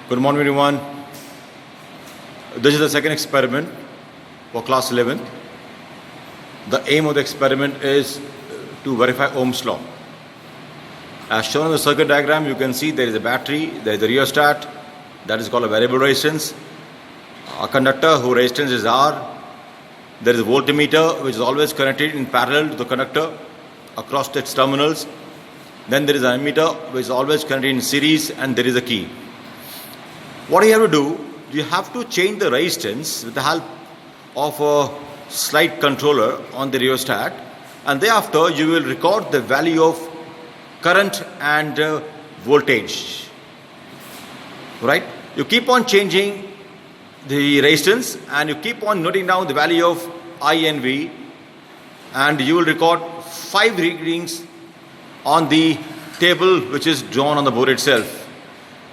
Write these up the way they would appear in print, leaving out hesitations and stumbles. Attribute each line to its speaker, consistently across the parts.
Speaker 1: Good morning, everyone. This is the second experiment for class 11th. The aim of the experiment is to verify Ohm's law. As shown in the circuit diagram, you can see there is a battery, there is a rheostat, that is called a variable resistance, a conductor whose resistance is R, there is a voltmeter which is always connected in parallel to the conductor across its terminals, then there is an ammeter which is always connected in series, and there is a key. What you have to do, you have to change the resistance with the help of a slide controller on the rheostat, and thereafter you will record the value of current and voltage. Right? You keep on changing the resistance and you keep on noting down the value of I and V, and you will record 5 readings on the table which is drawn on the board itself.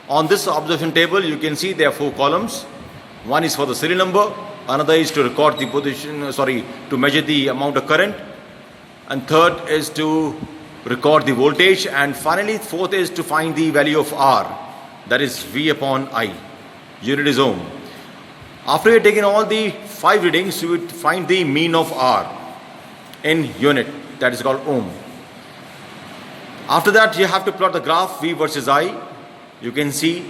Speaker 1: On this observation table, you can see there are 4 columns. One is for the serial number, another is to record the to measure the amount of current, and third is to record the voltage, and finally fourth is to find the value of R, that is V upon I. Unit is ohm. After you have taken all the 5 readings, you would find the mean of R in unit, that is called ohm. After that, you have to plot the graph V versus I. You can see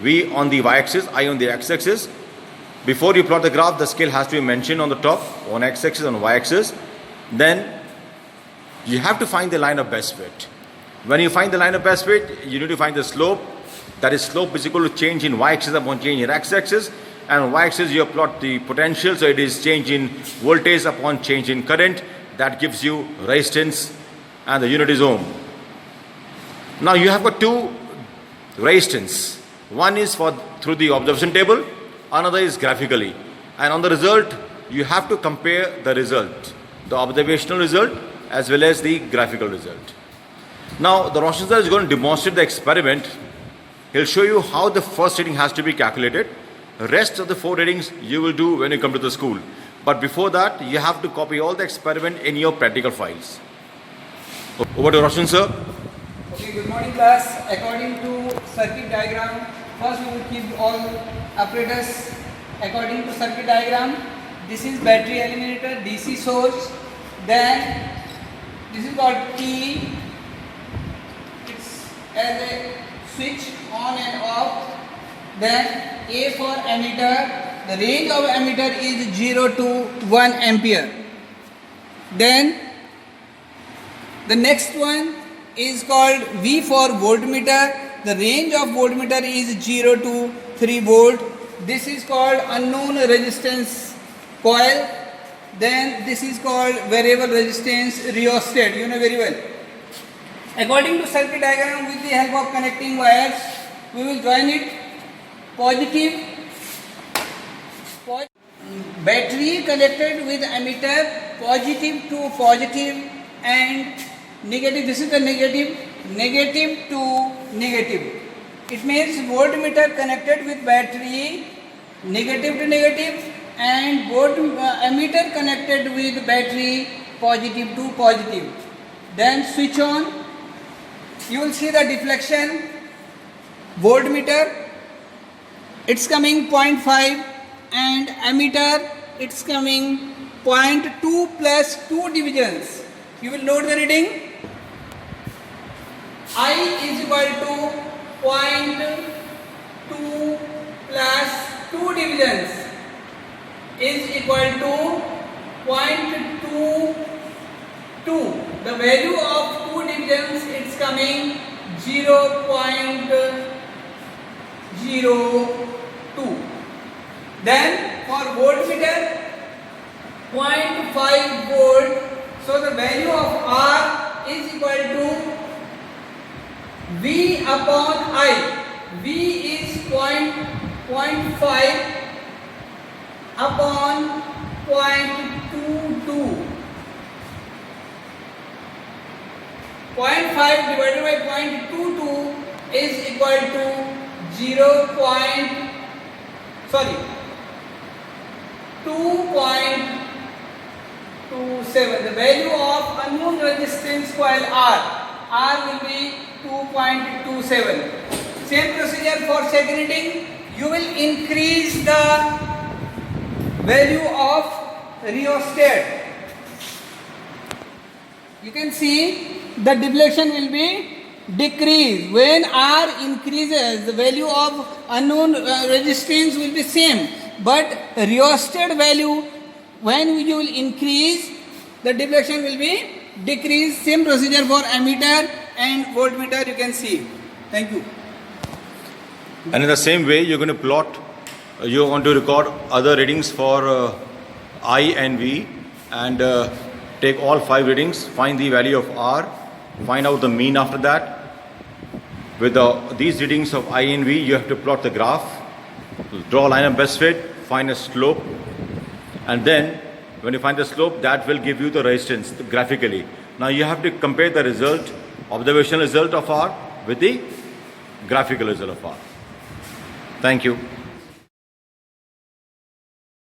Speaker 1: V on the y-axis, I on the x-axis. Before you plot the graph, the scale has to be mentioned on the top, on x-axis and y-axis. Then you have to find the line of best fit. When you find the line of best fit, you need to find the slope. That is, slope is equal to change in y-axis upon change in x-axis. And on y-axis you plot the potential, so it is change in voltage upon change in current. That gives you resistance, and the unit is ohm. Now you have got 2 resistance. One is through the observation table, another is graphically. And on the result, you have to compare the result, the observational result as well as the graphical result. Now the Roshan sir is going to demonstrate the experiment. He'll show you how the first reading has to be calculated. The rest of the 4 readings you will do when you come to the school. But before that, you have to copy all the experiment in your practical files. Over to Roshan sir.
Speaker 2: Okay, good morning class. According to circuit diagram, first we will keep all apparatus according to circuit diagram. This is battery eliminator, DC source. Then this is called T. It's as a switch on and off. Then A for ammeter. The range of ammeter is 0 to 1 ampere. Then the next one is called V for voltmeter. The range of voltmeter is 0 to 3 volt. This is called unknown resistance coil. Then this is called variable resistance rheostat. You know very well. According to circuit diagram, with the help of connecting wires, we will join it. Positive battery connected with ammeter, positive to positive, and negative. This is the negative to negative. It means voltmeter connected with battery, negative to negative, and ammeter connected with battery, positive to positive. Then switch on. You will see the deflection. Voltmeter, it's coming 0.5, and ammeter, it's coming 0.2 plus 2 divisions. You will note the reading. I is equal to 0.2 plus 2 divisions is equal to 0.22. The value of 2 divisions is coming 0.02. Then for voltmeter, 0.5 volt. So the value of R is equal to V upon I. V is 0.5 upon 0.22. 0.5 divided by 0.22 is equal to 2.27. The value of unknown resistance coil R will be 2.27. Same procedure for second reading. You will increase the value of rheostat. You can see the deflection will be decreased. When R increases, the value of unknown resistance will be same. But rheostat value, when you will increase, the deflection will be decreased. Same procedure for ammeter and voltmeter you can see. Thank you.
Speaker 1: And in the same way, you're going to plot, you're going to record other readings for I and V, and take all 5 readings, find the value of R, find out the mean after that. With these readings of I and V, you have to plot the graph, draw a line of best fit, find a slope, and then when you find the slope, that will give you the resistance graphically. Now you have to compare the result, observational result of R with the graphical result of R. Thank you.